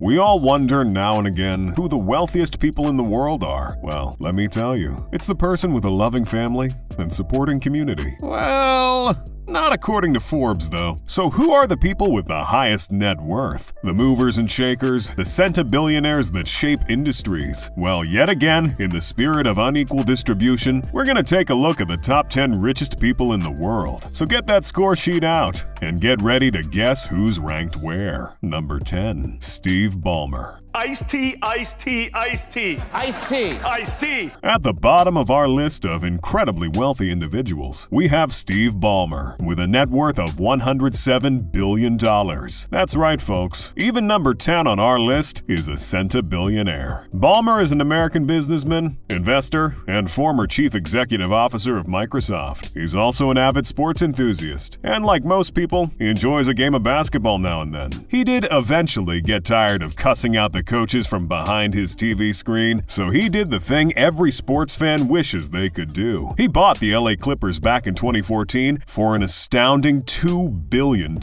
We all wonder now and again who the wealthiest people in the world are. Well, let me tell you, it's the person with a loving family and supporting community. Well, not according to Forbes, though. So who are the people with the highest net worth? The movers and shakers, the centi-billionaires that shape industries. Well, yet again, in the spirit of unequal distribution, we're gonna take a look at the top 10 richest people in the world. So get that score sheet out and get ready to guess who's ranked where. Number 10, Steve Ballmer. Iced tea, iced tea, iced tea. Iced tea. Iced tea. At the bottom of our list of incredibly wealthy individuals, we have Steve Ballmer, with a net worth of $107 billion. That's right, folks. Even number 10 on our list is a centi-billionaire. Ballmer is an American businessman, investor, and former chief executive officer of Microsoft. He's also an avid sports enthusiast, and like most people, he enjoys a game of basketball now and then. He did eventually get tired of cussing out the coaches from behind his TV screen, so he did the thing every sports fan wishes they could do. He bought the LA Clippers back in 2014 for an astounding $2 billion,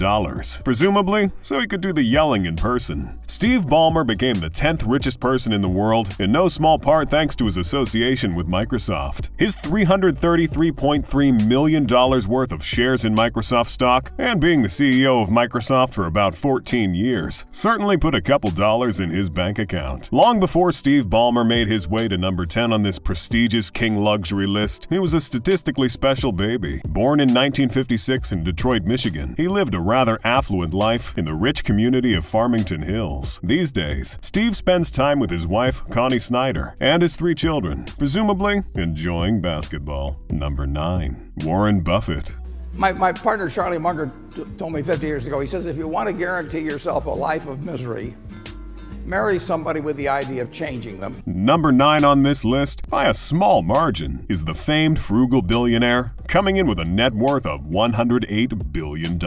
presumably so he could do the yelling in person. Steve Ballmer became the 10th richest person in the world, in no small part thanks to his association with Microsoft. His $333.3 million worth of shares in Microsoft stock, and being the CEO of Microsoft for about 14 years, certainly put a couple dollars in his bank account. Long before Steve Ballmer made his way to number 10 on this prestigious king luxury list, he was a statistically special baby. Born in 1956 in Detroit, Michigan, he lived a rather affluent life in the rich community of Farmington Hills. These days, Steve spends time with his wife, Connie Snyder, and his 3 children, presumably enjoying basketball. Number 9, Warren Buffett. My partner, Charlie Munger, told me 50 years ago, he says, if you want to guarantee yourself a life of misery, marry somebody with the idea of changing them. Number 9 on this list, by a small margin, is the famed frugal billionaire, coming in with a net worth of $108 billion.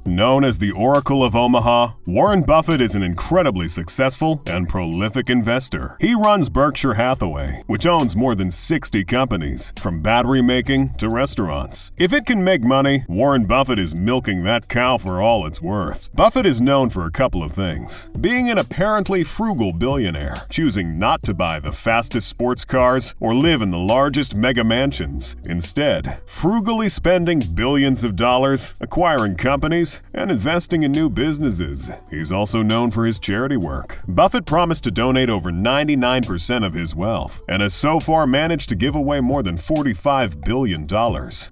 Known as the Oracle of Omaha, Warren Buffett is an incredibly successful and prolific investor. He runs Berkshire Hathaway, which owns more than 60 companies, from battery making to restaurants. If it can make money, Warren Buffett is milking that cow for all it's worth. Buffett is known for a couple of things: being an apparently frugal billionaire, choosing not to buy the fastest sports cars or live in the largest mega mansions. Instead, frugally spending billions of dollars, acquiring companies, and investing in new businesses. He's also known for his charity work. Buffett promised to donate over 99% of his wealth, and has so far managed to give away more than $45 billion,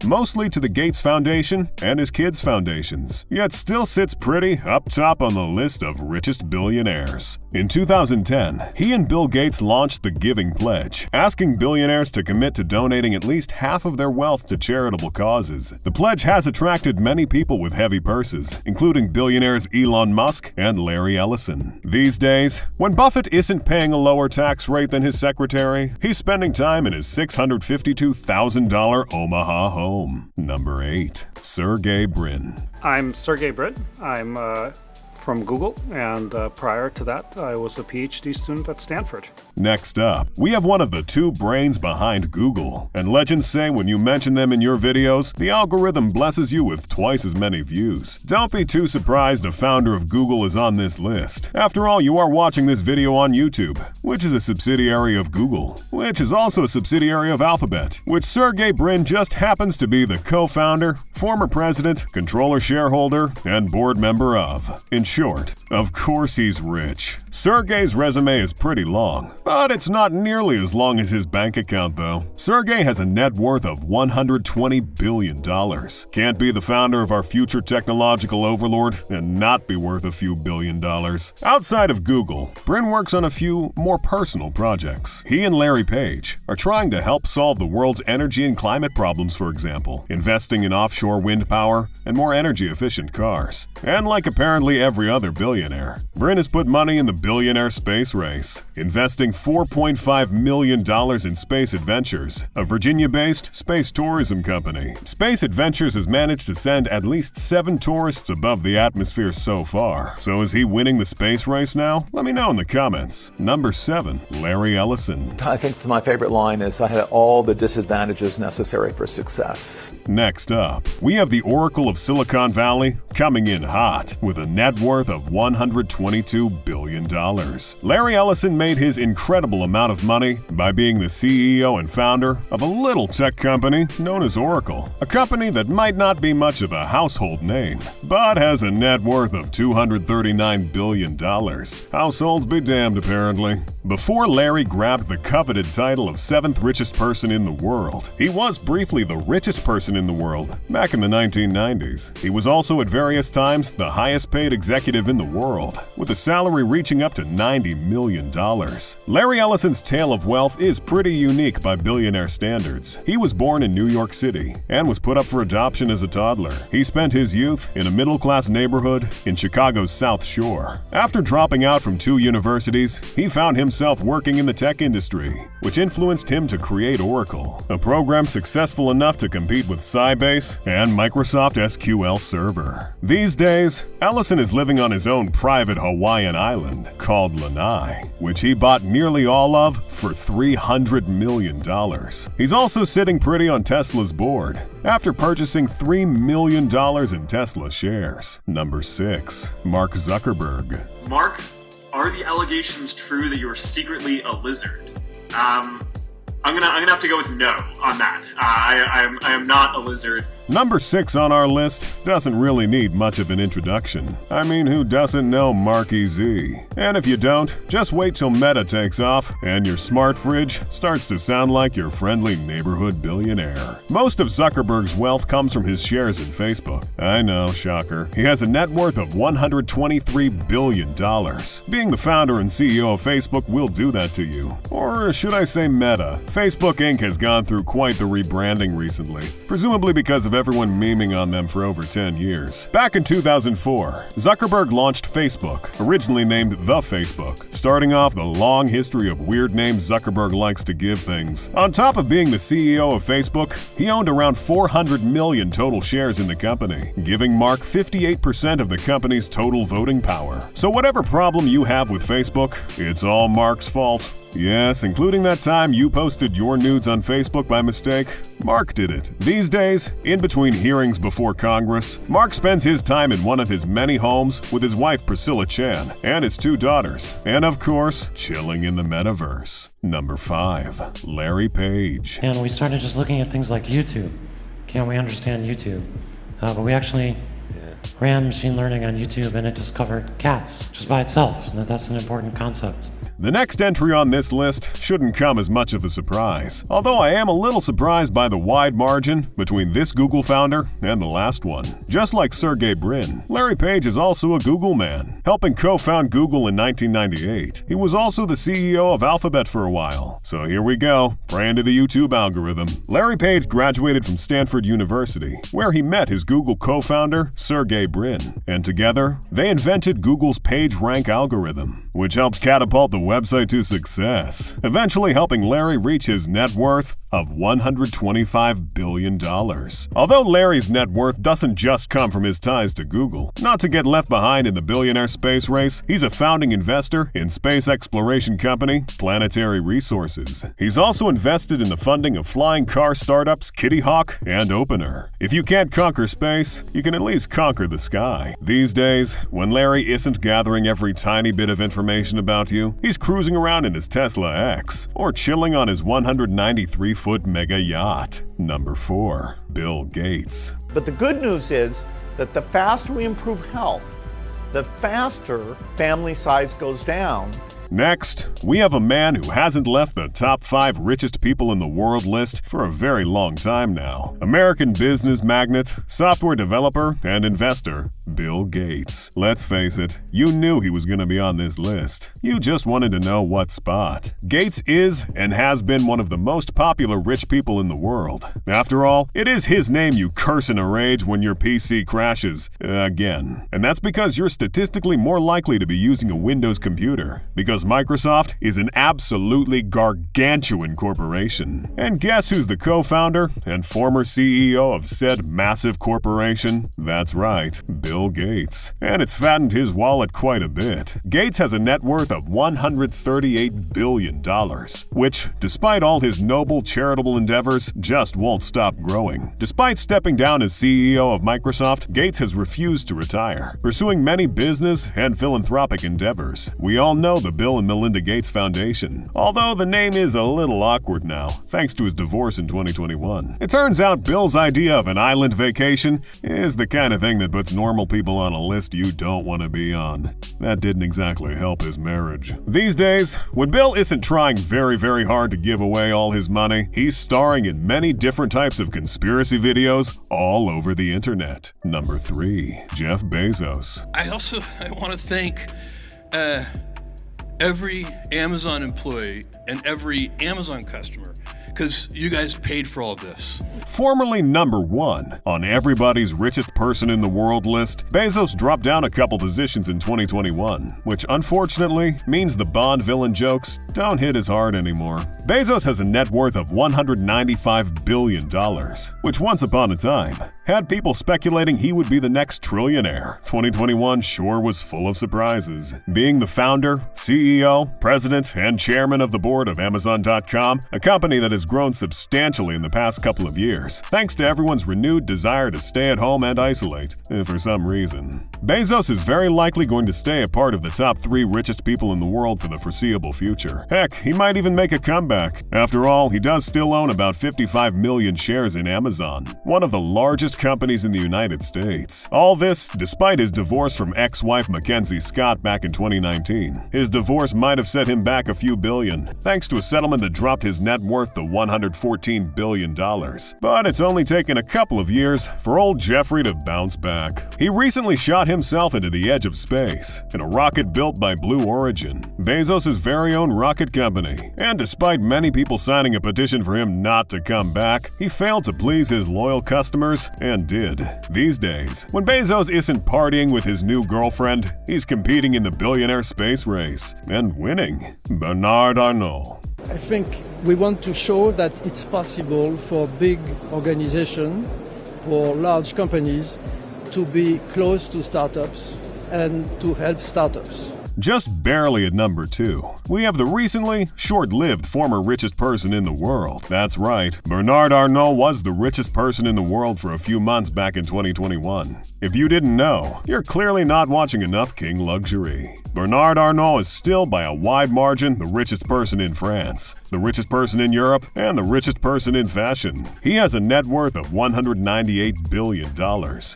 mostly to the Gates Foundation and his kids' foundations, yet still sits pretty up top on the list of richest billionaires. In 2010, he and Bill Gates launched the Giving Pledge, asking billionaires to commit to donating at least half of their wealth to charitable causes. The pledge has attracted many people with heavy purses, including billionaires Elon Musk and Larry Ellison. These days, when Buffett isn't paying a lower tax rate than his secretary, he's spending time in his $652,000 Omaha home. Number 8, Sergey Brin. I'm Sergey Brin. I'm from Google, and prior to that, I was a PhD student at Stanford. Next up, we have one of the 2 brains behind Google, and legends say when you mention them in your videos, the algorithm blesses you with twice as many views. Don't be too surprised a founder of Google is on this list. After all, you are watching this video on YouTube, which is a subsidiary of Google, which is also a subsidiary of Alphabet, which Sergey Brin just happens to be the co-founder, former president, controller shareholder, and board member of. In short, of course he's rich. Sergey's resume is pretty long, but it's not nearly as long as his bank account though. Sergey has a net worth of $120 billion. Can't be the founder of our future technological overlord and not be worth a few $billion. Outside of Google, Brin works on a few more personal projects. He and Larry Page are trying to help solve the world's energy and climate problems, for example, investing in offshore wind power and more energy-efficient cars. And like apparently every other billionaire, Brin has put money in the billionaire space race, investing $4.5 million in Space Adventures, a Virginia-based space tourism company. Space Adventures has managed to send at least 7 tourists above the atmosphere so far. So is he winning the space race now? Let me know in the comments. Number 7, Larry Ellison. I think my favorite line is, I had all the disadvantages necessary for success. Next up, we have the Oracle of Silicon Valley coming in hot with a net worth of $122 billion. Larry Ellison made his incredible amount of money by being the CEO and founder of a little tech company known as Oracle, a company that might not be much of a household name, but has a net worth of $239 billion. Households be damned, apparently. Before Larry grabbed the coveted title of 7th richest person in the world, he was briefly the richest person in the world back in the 1990s. He was also at various times the highest paid executive in the world, with a salary reaching up to $90 million. Larry Ellison's tale of wealth is pretty unique by billionaire standards. He was born in New York City and was put up for adoption as a toddler. He spent his youth in a middle-class neighborhood in Chicago's South Shore. After dropping out from 2 universities, he found himself working in the tech industry, which influenced him to create Oracle, a program successful enough to compete with Sybase and Microsoft SQL Server. These days, Ellison is living on his own private Hawaiian island called Lanai, which he bought nearly all of for $300 million. He's also sitting pretty on Tesla's board after purchasing $3 million in Tesla shares. Number 6. Mark Zuckerberg. Mark, are the allegations true that you are secretly a lizard? I'm gonna have to go with no on that. I am not a lizard. Number 6 on our list doesn't really need much of an introduction. I mean, who doesn't know Marky Z? And if you don't, just wait till Meta takes off and your smart fridge starts to sound like your friendly neighborhood billionaire. Most of Zuckerberg's wealth comes from his shares in Facebook. I know, shocker. He has a net worth of $123 billion. Being the founder and CEO of Facebook will do that to you. Or should I say Meta? Facebook Inc. has gone through quite the rebranding recently, presumably because of everyone memeing on them for over 10 years. Back in 2004, Zuckerberg launched Facebook, originally named The Facebook, starting off the long history of weird names Zuckerberg likes to give things. On top of being the CEO of Facebook, he owned around 400 million total shares in the company, giving Mark 58% of the company's total voting power. So whatever problem you have with Facebook, it's all Mark's fault. Yes, including that time you posted your nudes on Facebook by mistake. Mark did it. These days, in between hearings before Congress, Mark spends his time in one of his many homes with his wife Priscilla Chan and his 2 daughters, and of course, chilling in the metaverse. Number 5. Larry Page. And we started just looking at things like YouTube. Can we understand YouTube? But we actually ran machine learning on YouTube and it discovered cats just by itself. That's an important concept. The next entry on this list shouldn't come as much of a surprise, although I am a little surprised by the wide margin between this Google founder and the last one. Just like Sergey Brin, Larry Page is also a Google man, helping co-found Google in 1998. He was also the CEO of Alphabet for a while. So here we go, pray into the YouTube algorithm. Larry Page graduated from Stanford University, where he met his Google co-founder, Sergey Brin, and together, they invented Google's PageRank algorithm, which helps catapult the website to success, eventually helping Larry reach his net worth of $125 billion. Although Larry's net worth doesn't just come from his ties to Google, not to get left behind in the billionaire space race, he's a founding investor in space exploration company Planetary Resources. He's also invested in the funding of flying car startups Kitty Hawk and Opener. If you can't conquer space, you can at least conquer the sky. These days, when Larry isn't gathering every tiny bit of information about you, he's cruising around in his Tesla X or chilling on his 193-foot mega yacht. Number 4. Bill Gates. But the good news is that the faster we improve health, the faster family size goes down. Next, we have a man who hasn't left the top 5 richest people in the world list for a very long time now. American business magnate, software developer, and investor, Bill Gates. Let's face it, you knew he was going to be on this list. You just wanted to know what spot. Gates is and has been one of the most popular rich people in the world. After all, it is his name you curse in a rage when your PC crashes. Again. And that's because you're statistically more likely to be using a Windows computer, because Microsoft is an absolutely gargantuan corporation. And guess who's the co-founder and former CEO of said massive corporation? That's right, Bill Bill Gates, and it's fattened his wallet quite a bit. Gates has a net worth of $138 billion, which, despite all his noble charitable endeavors, just won't stop growing. Despite stepping down as CEO of Microsoft, Gates has refused to retire, pursuing many business and philanthropic endeavors. We all know the Bill and Melinda Gates Foundation, although the name is a little awkward now, thanks to his divorce in 2021. It turns out Bill's idea of an island vacation is the kind of thing that puts normal people on a list you don't want to be on. That didn't exactly help his marriage. These days, when Bill isn't trying very hard to give away all his money, he's starring in many different types of conspiracy videos all over the internet. Number 3. Jeff Bezos. I want to thank every Amazon employee and every Amazon customer, because you guys paid for all of this. Formerly number 1 on everybody's richest person in the world list, Bezos dropped down a couple positions in 2021, which unfortunately means the Bond villain jokes don't hit as hard anymore. Bezos has a net worth of $195 billion, which once upon a time had people speculating he would be the next trillionaire. 2021 sure was full of surprises. Being the founder, CEO, president, and chairman of the board of Amazon.com, a company that has grown substantially in the past couple of years, thanks to everyone's renewed desire to stay at home and isolate, for some reason. Bezos is very likely going to stay a part of the top 3 richest people in the world for the foreseeable future. Heck, he might even make a comeback. After all, he does still own about 55 million shares in Amazon, one of the largest companies in the United States. All this despite his divorce from ex-wife Mackenzie Scott back in 2019. His divorce might have set him back a few billion, thanks to a settlement that dropped his net worth to $114 billion. But it's only taken a couple of years for old Jeffrey to bounce back. He recently shot himself into the edge of space in a rocket built by Blue Origin, Bezos' very own rocket company. And despite many people signing a petition for him not to come back, he failed to please his loyal customers and did. These days, when Bezos isn't partying with his new girlfriend, he's competing in the billionaire space race and winning. Bernard Arnault. I think we want to show that it's possible for big organizations, for large companies, to be close to startups and to help startups. Just barely at number 2, we have the recently short-lived former richest person in the world. That's right, Bernard Arnault was the richest person in the world for a few months back in 2021. If you didn't know, you're clearly not watching enough King Luxury. Bernard Arnault is still by a wide margin the richest person in France, the richest person in Europe, and the richest person in fashion. He has a net worth of $198 billion.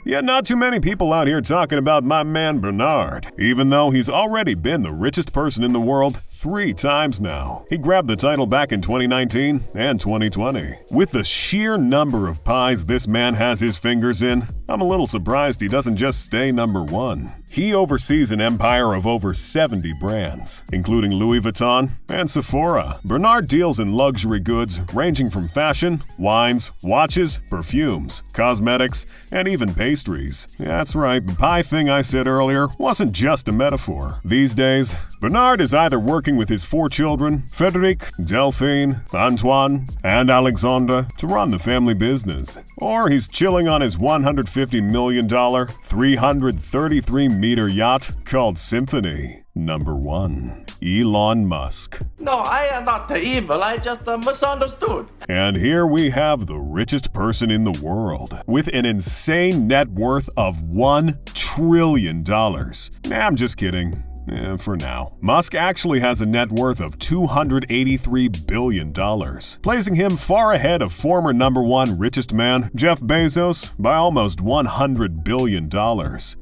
Yet not too many people out here talking about my man Bernard, even though he's already been the richest person in the world 3 times now. He grabbed the title back in 2019 and 2020. With the sheer number of pies this man has his fingers in, I'm a little surprised he doesn't just stay number 1. He oversees an empire of over 70 brands, including Louis Vuitton and Sephora. Bernard deals in luxury goods ranging from fashion, wines, watches, perfumes, cosmetics, and even pastries. That's right, the pie thing I said earlier wasn't just a metaphor. These days, Bernard is either working with his 4 children, Frederic, Delphine, Antoine, and Alexandre, to run the family business, or he's chilling on his $150 million, 333-meter yacht called Symphony. Number 1. Elon Musk. No, I am not evil, I just misunderstood. And here we have the richest person in the world, with an insane net worth of $1 trillion. Nah, I'm just kidding. For now. Musk actually has a net worth of $283 billion, placing him far ahead of former number 1 richest man, Jeff Bezos, by almost $100 billion.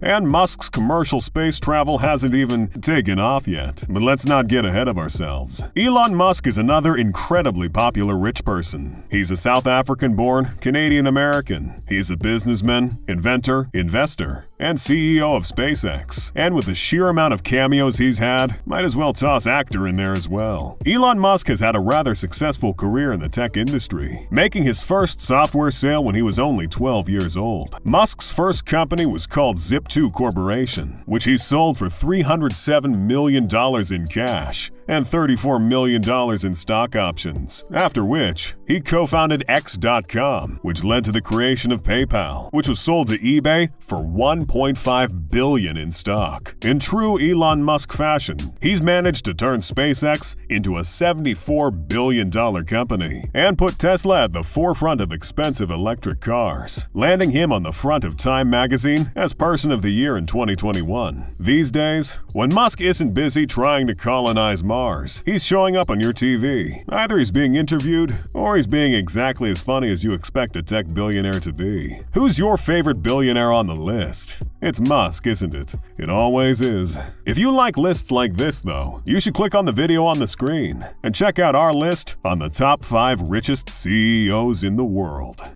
And Musk's commercial space travel hasn't even taken off yet. But let's not get ahead of ourselves. Elon Musk is another incredibly popular rich person. He's a South African-born Canadian-American. He's a businessman, inventor, investor, and CEO of SpaceX. And with the sheer amount of cameos he's had, might as well toss actor in there as well. Elon Musk has had a rather successful career in the tech industry, making his first software sale when he was only 12 years old. Musk's first company was called Zip2 Corporation, which he sold for $307 million in cash. and $34 million in stock options, after which he co-founded X.com, which led to the creation of PayPal, which was sold to eBay for $1.5 billion in stock. In true Elon Musk fashion, he's managed to turn SpaceX into a $74 billion company and put Tesla at the forefront of expensive electric cars, landing him on the front of Time magazine as Person of the Year in 2021. These days, when Musk isn't busy trying to colonize Mars, he's showing up on your TV. Either he's being interviewed, or he's being exactly as funny as you expect a tech billionaire to be. Who's your favorite billionaire on the list? It's Musk, isn't it? It always is. If you like lists like this, though, you should click on the video on the screen and check out our list on the top 5 richest CEOs in the world.